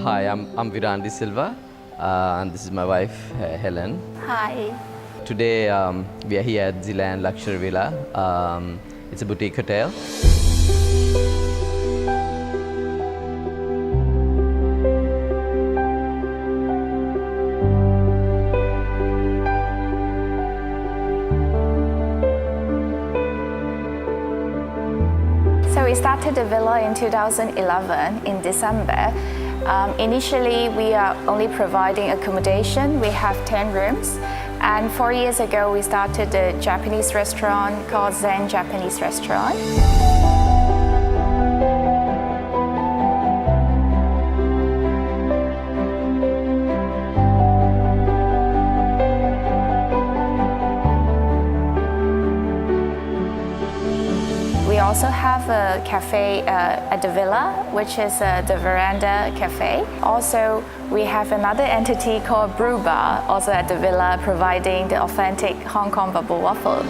Hi, I'm Virandi Silva, and this is my wife, Helen. Hi. Today, we are here at Zylan Luxury Villa. It's a boutique hotel. So we started the villa in 2011 in December. Initially, we are only providing accommodation. We have 10 rooms. And 4 years ago, we started a Japanese restaurant called Zen Japanese Restaurant. We also have a cafe at the villa, which is the Veranda Cafe. Also, we have another entity called Brew Bar, also at the villa, providing the authentic Hong Kong bubble waffle.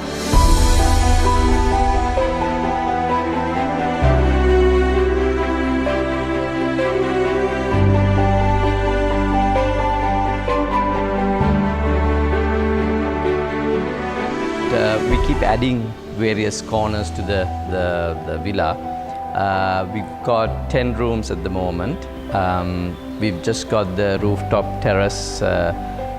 We keep adding various corners to the villa. We've got 10 rooms at the moment. We've just got the rooftop terrace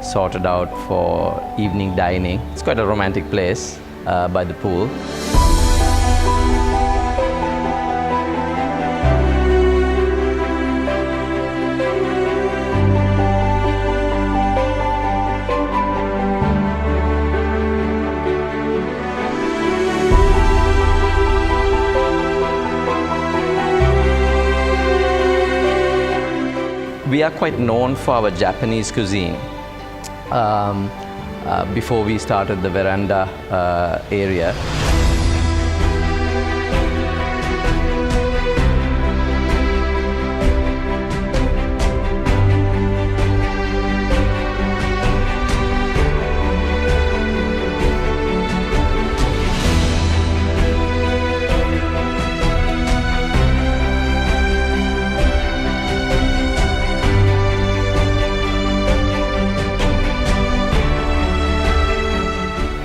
sorted out for evening dining. It's quite a romantic place by the pool. We are quite known for our Japanese cuisine. Before we started the veranda area,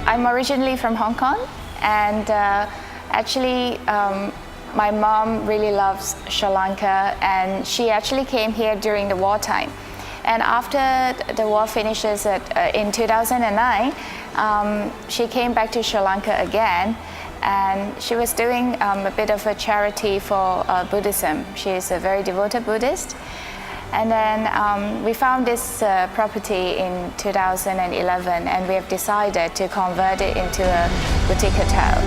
I'm originally from Hong Kong, and actually my mom really loves Sri Lanka, and she actually came here during the wartime. And after the war finishes in 2009, she came back to Sri Lanka again, and she was doing a bit of a charity for Buddhism. She is a very devoted Buddhist. And then we found this property in 2011, and we have decided to convert it into a boutique hotel.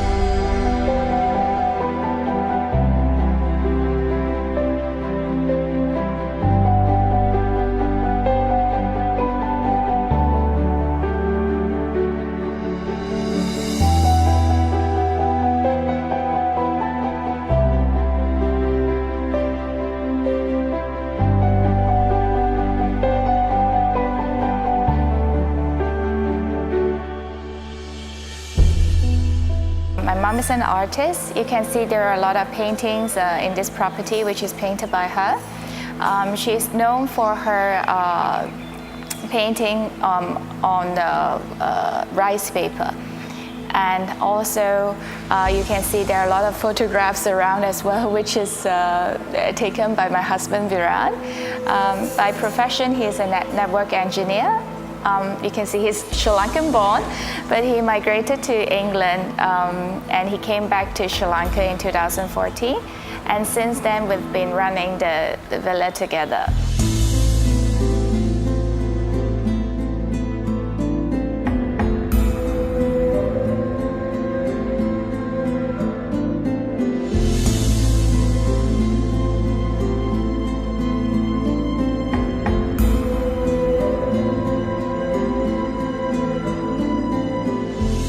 My mom is an artist. You can see there are a lot of paintings in this property, which is painted by her. She is known for her painting on the rice paper. And also you can see there are a lot of photographs around as well, which is taken by my husband Viran. By profession, he's a network engineer. You can see he's Sri Lankan born, but he migrated to England and he came back to Sri Lanka in 2014. And since then, we've been running the villa together.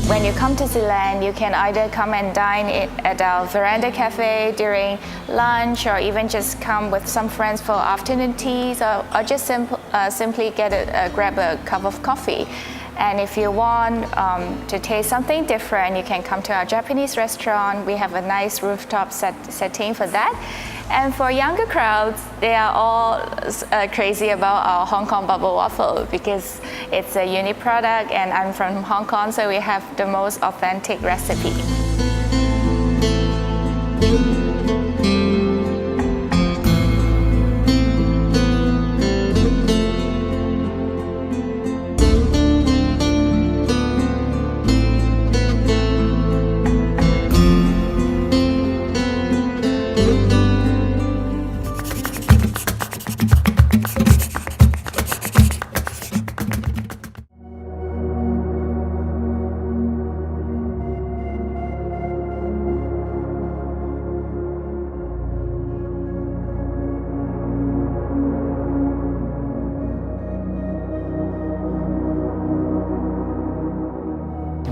When you come to Zylan, you can either come and dine at our veranda cafe during lunch, or even just come with some friends for afternoon teas, or just simply grab a cup of coffee. And if you want to taste something different, you can come to our Japanese restaurant. We have a nice rooftop setting for that. And for younger crowds, they are all crazy about our Hong Kong bubble waffle because it's a unique product, and I'm from Hong Kong, so we have the most authentic recipe.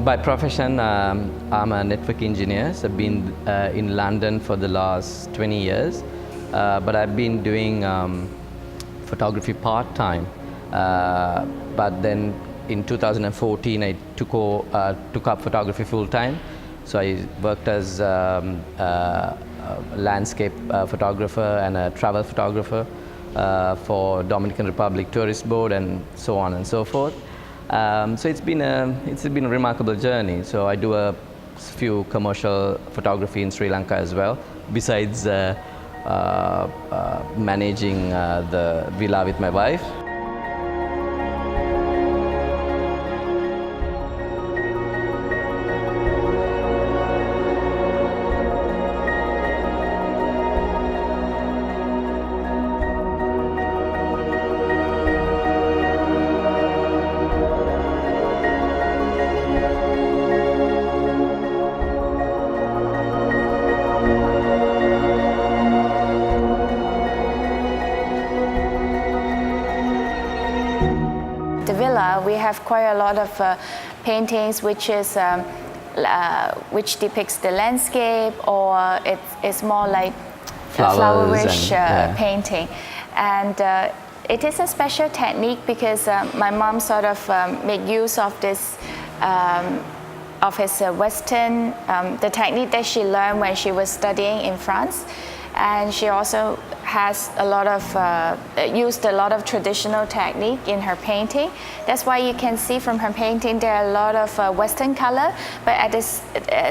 By profession, I'm a network engineer. So I've been in London for the last 20 years, but I've been doing photography part-time. But then in 2014, I took up photography full-time. So I worked as a landscape photographer and a travel photographer for Dominican Republic Tourist Board and so on and so forth. So it's been a remarkable journey. So I do a few commercial photography in Sri Lanka as well, besides managing the villa with my wife. The villa, we have quite a lot of paintings which depicts the landscape, or it's more like flowerish painting. And it is a special technique because my mom sort of made use of this of his Western, the technique that she learned when she was studying in France. And she also has a lot of used a lot of traditional technique in her painting. That's why you can see from her painting there are a lot of Western color, but at the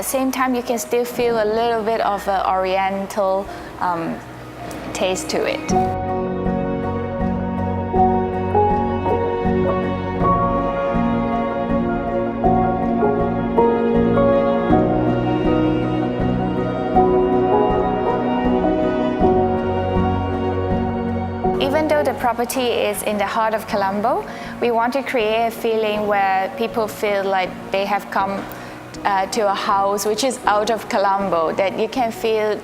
same time you can still feel a little bit of Oriental taste to it. Even though the property is in the heart of Colombo, we want to create a feeling where people feel like they have come to a house which is out of Colombo, that you can feel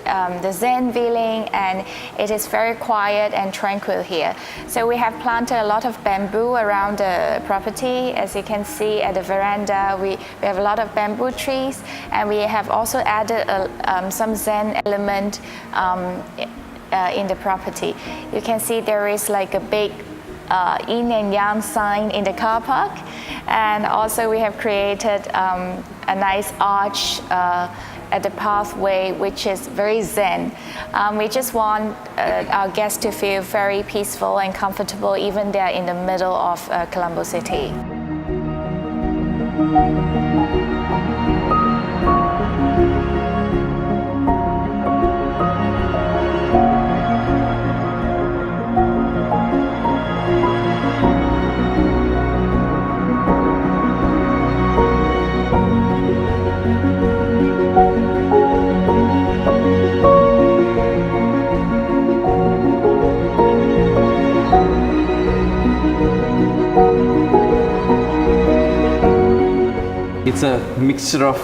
the Zen feeling, and it is very quiet and tranquil here. So we have planted a lot of bamboo around the property. As you can see at the veranda, we have a lot of bamboo trees, and we have also added some Zen element in the property. You can see there is like a big yin and yang sign in the car park, and also we have created a nice arch at the pathway, which is very zen. We just want our guests to feel very peaceful and comfortable, even they're in the middle of Colombo city. It's a mixture of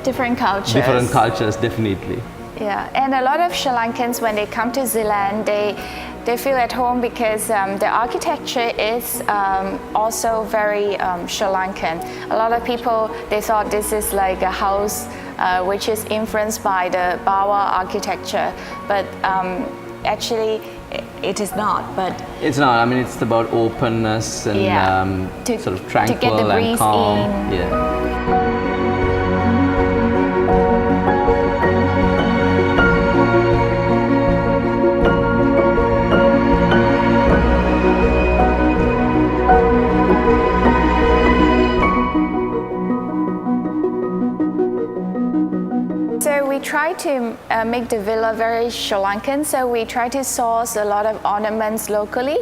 different cultures. Different cultures, definitely. Yeah, and a lot of Sri Lankans, when they come to Zylan, they feel at home because the architecture is also very Sri Lankan. A lot of people, they thought this is like a house which is influenced by the Bawa architecture, but actually it is not. But it's not. I mean, it's about openness and sort of tranquil to get the breeze and calm. in. Yeah. So we try to make the villa very Sri Lankan, so we try to source a lot of ornaments locally,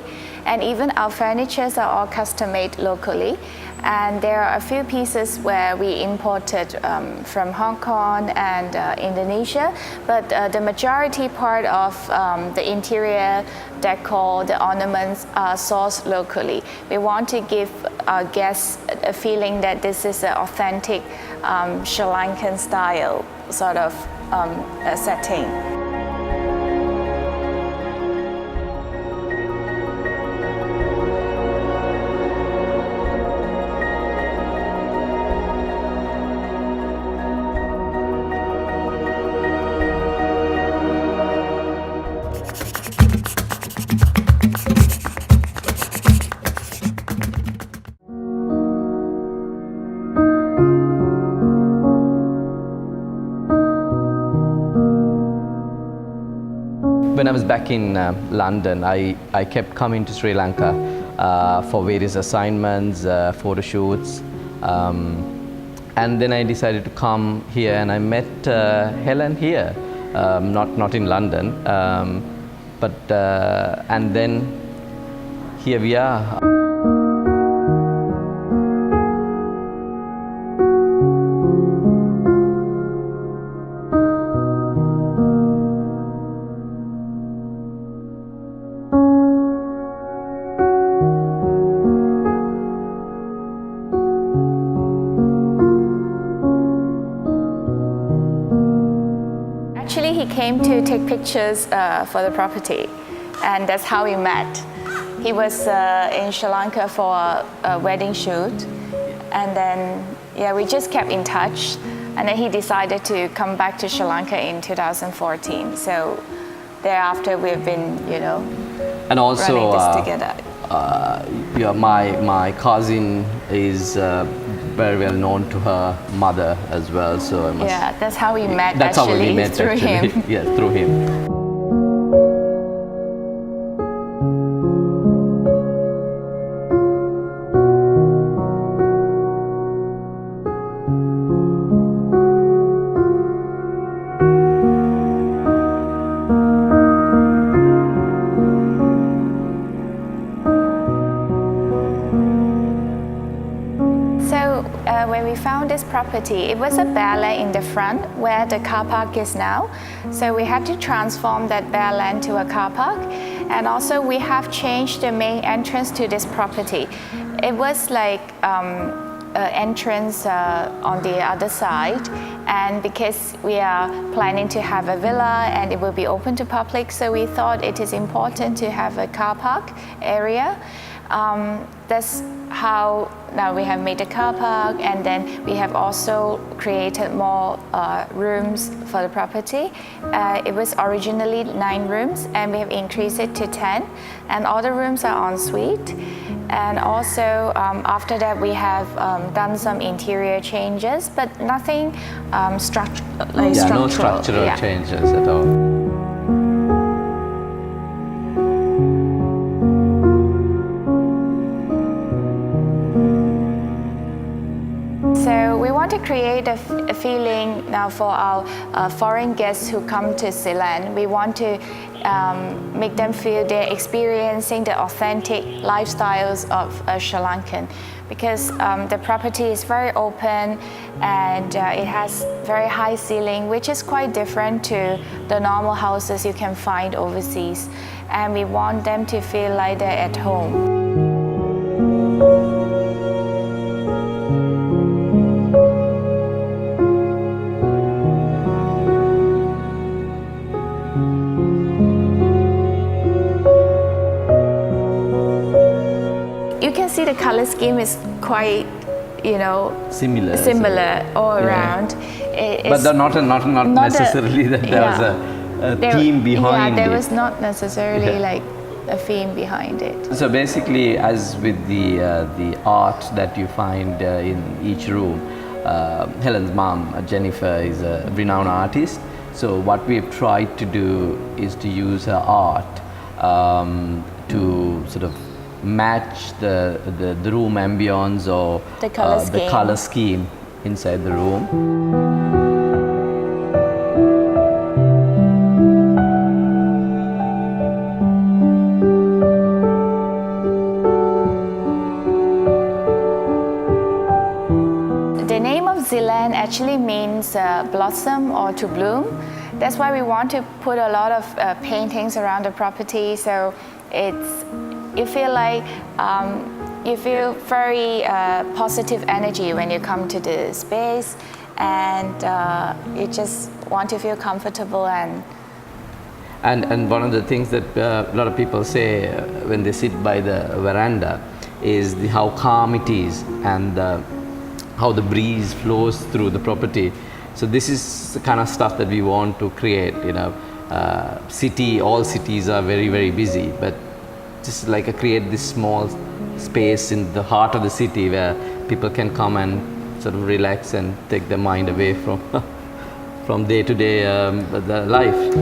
and even our furnitures are all custom made locally. And there are a few pieces where we imported from Hong Kong and Indonesia, but the majority part of the interior decor, the ornaments are sourced locally. We want to give our guests a feeling that this is an authentic Sri Lankan style sort of setting. When I was back in London, I kept coming to Sri Lanka for various assignments, photo shoots, and then I decided to come here, and I met Helen here, not in London, but and then here we are. Actually, he came to take pictures for the property, and that's how we met. He was in Sri Lanka for a wedding shoot, and then we just kept in touch, and then he decided to come back to Sri Lanka in 2014. So thereafter, we've been, and also, running this together. My cousin is very well known to her mother as well, so I must. Yeah, that's how we met. That's actually, how we met through actually. him. Yeah, through him. When we found this property, it was a bare land in the front where the car park is now. So we had to transform that bare land to a car park. And also we have changed the main entrance to this property. It was like an entrance on the other side. And because we are planning to have a villa and it will be open to public, so we thought it is important to have a car park area. That's how now we have made a car park, and then we have also created more rooms for the property. It was originally 9 rooms, and we have increased it to 10, and all the rooms are en suite. And also after that we have done some interior changes, but nothing structural. No structural changes at all. So we want to create a feeling now for our foreign guests who come to Zylan. We want to make them feel they're experiencing the authentic lifestyles of Sri Lankan, because the property is very open and it has very high ceiling, which is quite different to the normal houses you can find overseas. And we want them to feel like they're at home. You can see the color scheme is quite, similar all around. But not necessarily that there was a theme behind it. Yeah, there was not necessarily like a theme behind it. So basically, as with the art that you find in each room, Helen's mom, Jennifer, is a renowned artist. So what we've tried to do is to use her art to sort of match the room ambience or the color scheme inside the room. The name of Zylan actually means blossom or to bloom. That's why we want to put a lot of paintings around the property, so you feel like you feel very positive energy when you come to the space, and you just want to feel comfortable. And one of the things that a lot of people say when they sit by the veranda is how calm it is, and how the breeze flows through the property. So this is the kind of stuff that we want to create. All cities are very, very busy, but just like create this small space in the heart of the city where people can come and sort of relax and take their mind away from day-to-day life.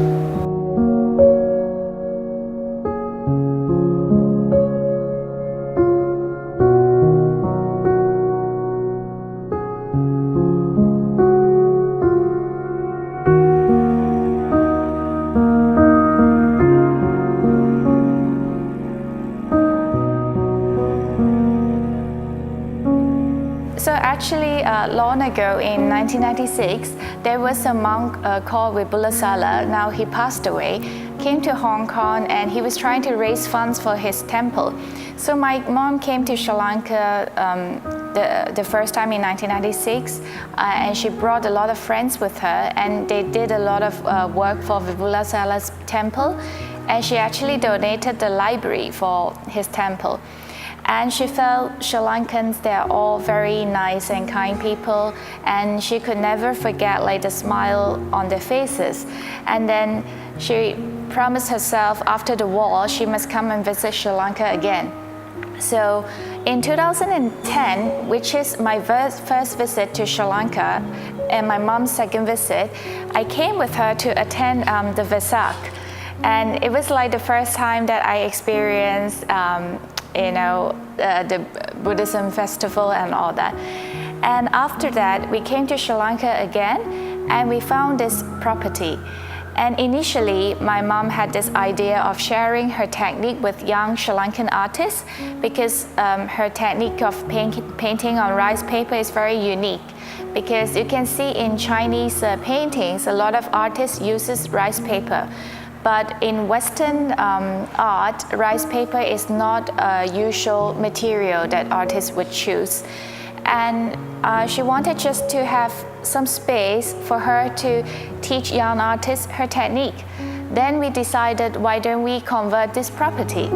So actually, long ago in 1996, there was a monk called Vibulasala. Now he passed away, came to Hong Kong, and he was trying to raise funds for his temple. So my mom came to Sri Lanka the first time in 1996, and she brought a lot of friends with her, and they did a lot of work for Vibulasala's temple, and she actually donated the library for his temple. And she felt Sri Lankans, they're all very nice and kind people, and she could never forget like the smile on their faces. And then she promised herself after the war she must come and visit Sri Lanka again. So in 2010, which is my first visit to Sri Lanka and my mom's second visit, I came with her to attend the Vesak. And it was like the first time that I experienced the Buddhism festival and all that. And after that, we came to Sri Lanka again, and we found this property. And initially, my mom had this idea of sharing her technique with young Sri Lankan artists, because her technique of painting on rice paper is very unique. Because you can see in Chinese paintings, a lot of artists uses rice paper. But in Western art, rice paper is not a usual material that artists would choose. And she wanted just to have some space for her to teach young artists her technique. Then we decided, why don't we convert this property?